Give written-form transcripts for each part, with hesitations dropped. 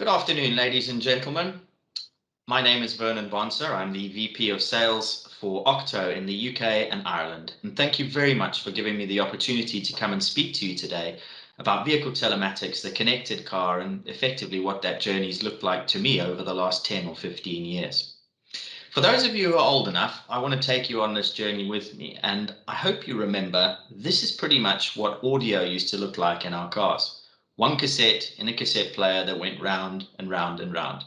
Good afternoon, ladies and gentlemen. My name is Vernon Bonser. I'm the VP of Sales for OCTO in the UK and Ireland. And thank you very much for giving me the opportunity to come and speak to you today about vehicle telematics, the connected car, and effectively what that journey's looked like to me over the last 10 or 15 years. For those of you who are old enough, I want to take you on this journey with me. And I hope you remember, this is pretty much what audio used to look like in our cars. One cassette in a cassette player that went round and round and round.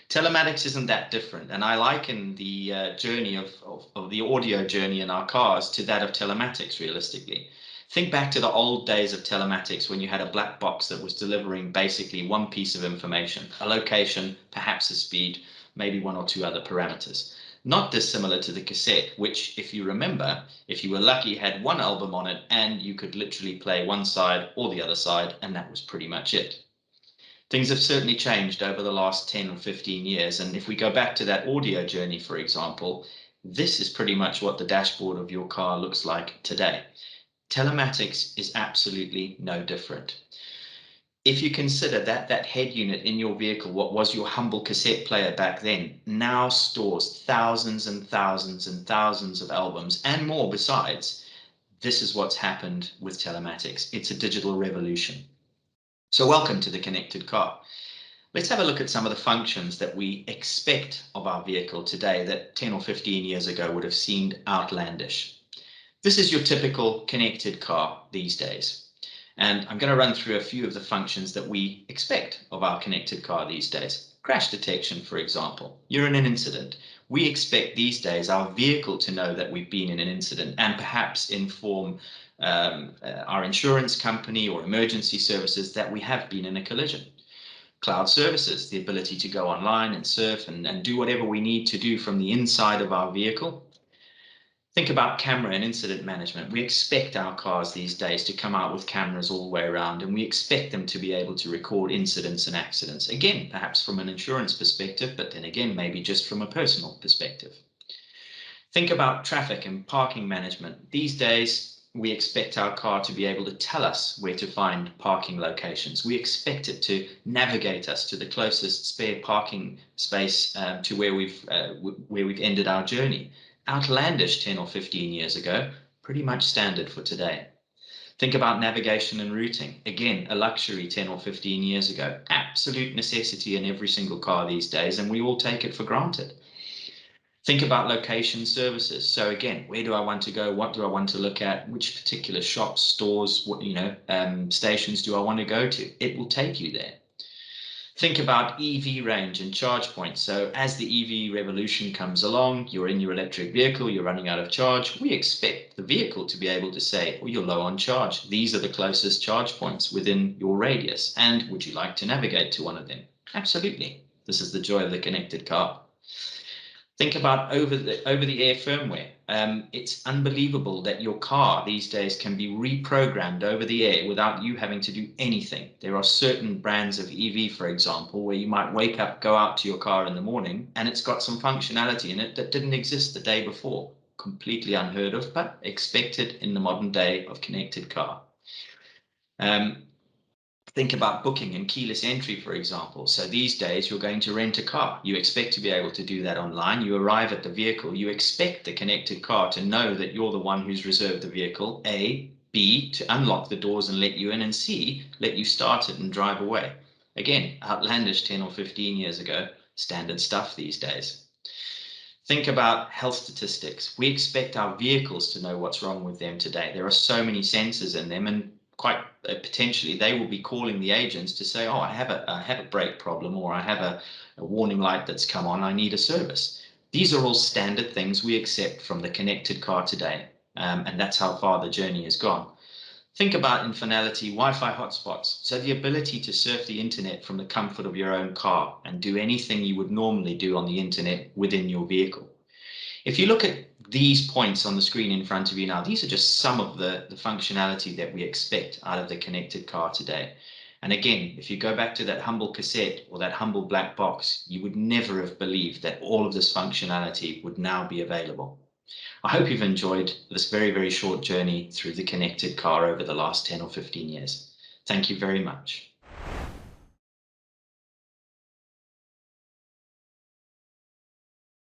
Telematics isn't that different, and I liken the journey of the audio journey in our cars to that of telematics, realistically. Think back to the old days of telematics when you had a black box that was delivering basically one piece of information, a location, perhaps a speed, maybe one or two other parameters. Not dissimilar to the cassette, which, if you remember, if you were lucky, had one album on it and you could literally play one side or the other side, and that was pretty much it. Things have certainly changed over the last 10 or 15 years. And if we go back to that audio journey, for example, this is pretty much what the dashboard of your car looks like today. Telematics is absolutely no different. If you consider that head unit in your vehicle, what was your humble cassette player back then, now stores thousands and thousands and thousands of albums and more besides, this is what's happened with telematics. It's a digital revolution. So welcome to the connected car. Let's have a look at some of the functions that we expect of our vehicle today that 10 or 15 years ago would have seemed outlandish. This is your typical connected car these days. And I'm going to run through a few of the functions that we expect of our connected car these days. Crash detection, for example. You're in an incident. We expect these days our vehicle to know that we've been in an incident and perhaps inform our insurance company or emergency services that we have been in a collision. Cloud services, the ability to go online and surf and do whatever we need to do from the inside of our vehicle. Think about camera and incident management. We expect our cars these days to come out with cameras all the way around, and we expect them to be able to record incidents and accidents. Again, perhaps from an insurance perspective, but then again, maybe just from a personal perspective. Think about traffic and parking management. These days, we expect our car to be able to tell us where to find parking locations. We expect it to navigate us to the closest spare parking space to where we've ended our journey. Outlandish 10 or 15 years ago, pretty much standard for today. Think about navigation and routing. Again, a luxury 10 or 15 years ago. Absolute necessity in every single car these days, and we all take it for granted. Think about location services. So again, where do I want to go? What do I want to look at? Which particular shops, stores, stations do I want to go to? It will take you there. Think about EV range and charge points. So as the EV revolution comes along, you're in your electric vehicle, you're running out of charge. We expect the vehicle to be able to say, well, you're low on charge. These are the closest charge points within your radius. And would you like to navigate to one of them? Absolutely. This is the joy of the connected car. Think about over-the-air firmware. It's unbelievable that your car these days can be reprogrammed over the air without you having to do anything. There are certain brands of EV, for example, where you might wake up, go out to your car in the morning, and it's got some functionality in it that didn't exist the day before. Completely unheard of, but expected in the modern day of connected car. Think about booking and keyless entry, for example. So these days you're going to rent a car. You expect to be able to do that online. You arrive at the vehicle. You expect the connected car to know that you're the one who's reserved the vehicle. A, B, to unlock the doors and let you in, and C, let you start it and drive away. Again, outlandish 10 or 15 years ago, standard stuff these days. Think about health statistics. We expect our vehicles to know what's wrong with them today. There are so many sensors in them, and quite potentially they will be calling the agents to say, oh, I have a brake problem, or I have a warning light that's come on, I need a service. These are all standard things we accept from the connected car today, and that's how far the journey has gone. Think about Infinality Wi-Fi hotspots. So the ability to surf the internet from the comfort of your own car and do anything you would normally do on the internet within your vehicle. If you look at these points on the screen in front of you now, these are just some of the functionality that we expect out of the connected car today. And again, if you go back to that humble cassette or that humble black box, you would never have believed that all of this functionality would now be available. I hope you've enjoyed this very, very short journey through the connected car over the last 10 or 15 years. Thank you very much.